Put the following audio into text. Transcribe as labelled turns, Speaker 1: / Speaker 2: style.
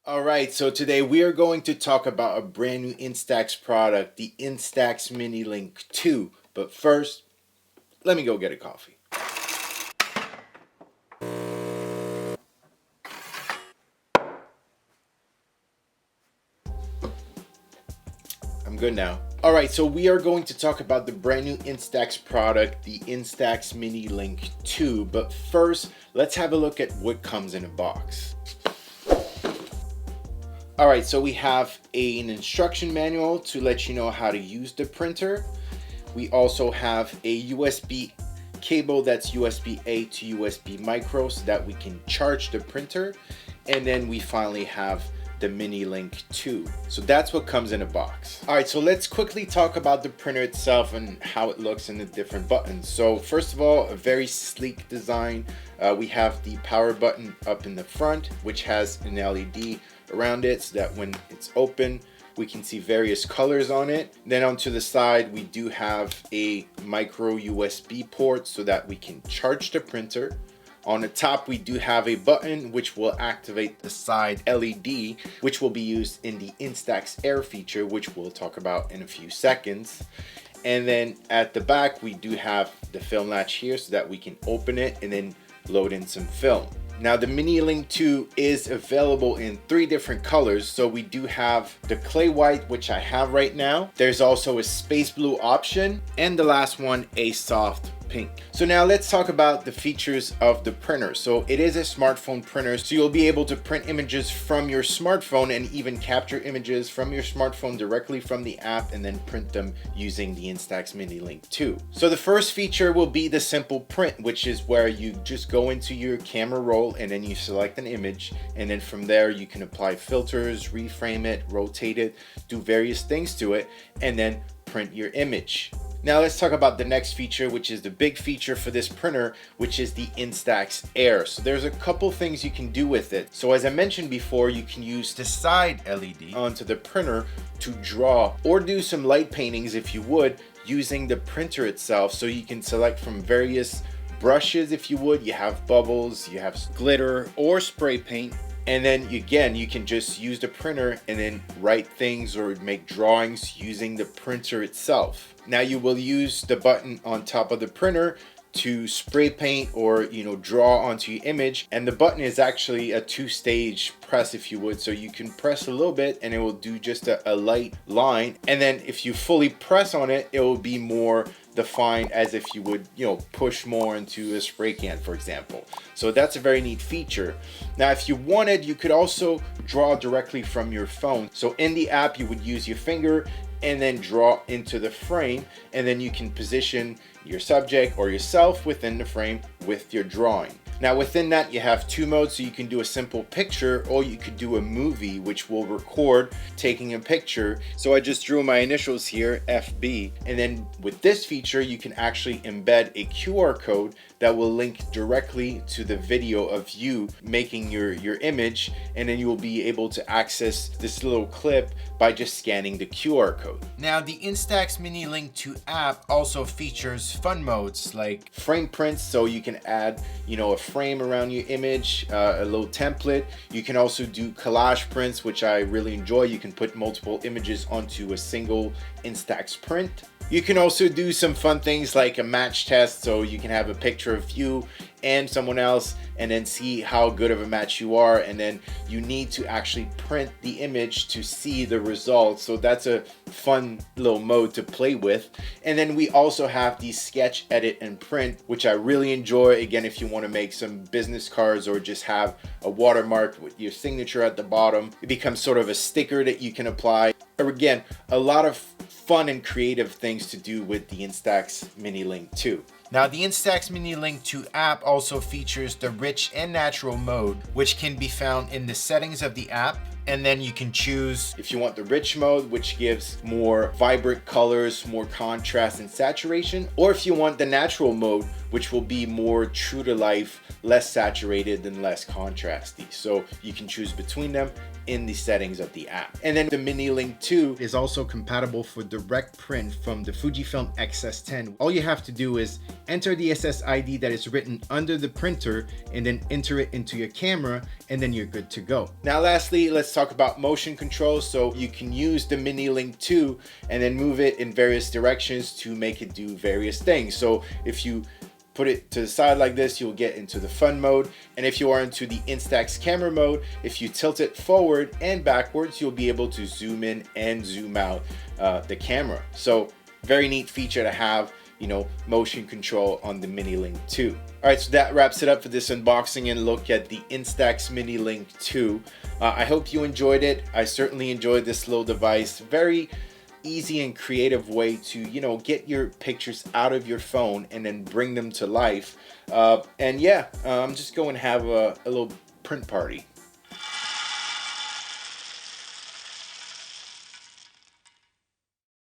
Speaker 1: All right, so today we are going to talk about a brand new Instax product, the Instax Mini Link 2. But first, let me go get a coffee. I'm good now. All right, so we are going to talk about the brand new Instax product, the Instax Mini Link 2. But first, let's have a look at what comes in a box. All right, so we have an instruction manual to let you know how to use the printer. We also have a USB cable that's USB-A to USB micro so that we can charge the printer. And then we finally have the Mini Link 2. So that's what comes in a box. All right, so let's quickly talk about the printer itself and how it looks and the different buttons. So first of all, a very sleek design. We have the power button up in the front, which has an LED around it so that when it's open, we can see various colors on it. Then onto the side, we do have a micro USB port so that we can charge the printer. On the top, we do have a button which will activate the side LED, which will be used in the Instax Air feature, which we'll talk about in a few seconds. And then at the back, we do have the film latch here so that we can open it and then load in some film. Now the Mini Link 2 is available in 3 different colors. So we do have the clay white, which I have right now. There's also a space blue option, and the last one, a soft pink. So now let's talk about the features of the printer. So it is a smartphone printer, so you'll be able to print images from your smartphone and even capture images from your smartphone directly from the app and then print them using the Instax Mini Link 2. So the first feature will be the simple print, which is where you just go into your camera roll and then you select an image, and then from there you can apply filters, reframe it, rotate it, do various things to it, and then print your image. Now let's talk about the next feature, which is the big feature for this printer, which is the Instax Air. So there's a couple things you can do with it. So as I mentioned before, you can use the side LED onto the printer to draw or do some light paintings if you would, using the printer itself. So you can select from various brushes if you would. You have bubbles, you have glitter or spray paint. And then again, you can just use the printer and then write things or make drawings using the printer itself. Now you will use the button on top of the printer to spray paint or draw onto your image, and the button is actually a 2-stage press if you would, so you can press a little bit and it will do just a light line, and then if you fully press on it, it will be more defined as if you would push more into a spray can, for example. So that's a very neat feature. Now if you wanted, you could also draw directly from your phone. So in the app, you would use your finger and then draw into the frame, and then you can position your subject or yourself within the frame with your drawing. Now within that, you have 2 modes, so you can do a simple picture or you could do a movie which will record taking a picture. So I just drew my initials here, FB, and then with this feature you can actually embed a QR code that will link directly to the video of you making your image, and then you will be able to access this little clip by just scanning the QR code. Now the Instax Mini Link 2 app also features fun modes like frame prints, so you can add a frame around your image, a little template. You can also do collage prints, which I really enjoy. You can put multiple images onto a single Instax print. You can also do some fun things like a match test, so you can have a picture of you and someone else and then see how good of a match you are, and then you need to actually print the image to see the results. So that's a fun little mode to play with. And then we also have the sketch, edit, and print, which I really enjoy. Again, if you want to make some business cards or just have a watermark with your signature at the bottom, it becomes sort of a sticker that you can apply. Or again, a lot of fun and creative things to do with the Instax Mini Link 2. Now the Instax Mini Link 2 app also features the rich and natural mode, which can be found in the settings of the app. And then you can choose if you want the rich mode, which gives more vibrant colors, more contrast and saturation, or if you want the natural mode, which will be more true to life, less saturated and less contrasty. So you can choose between them in the settings of the app. And then the Mini Link 2 is also compatible for direct print from the Fujifilm X-S10. All you have to do is enter the SSID that is written under the printer and then enter it into your camera, and then you're good to go. Now lastly, let's talk about motion control. So you can use the Mini Link 2 and then move it in various directions to make it do various things. So if you put it to the side like this, you'll get into the fun mode. And if you are into the Instax camera mode, if you tilt it forward and backwards, you'll be able to zoom in and zoom out the camera. So very neat feature to have, you know, motion control on the Mini Link 2. All right, so that wraps it up for this unboxing and look at the Instax Mini Link 2. I hope you enjoyed it. I certainly enjoyed this little device. Very easy and creative way to, you know, get your pictures out of your phone and then bring them to life. And yeah, I'm just going to have a little print party.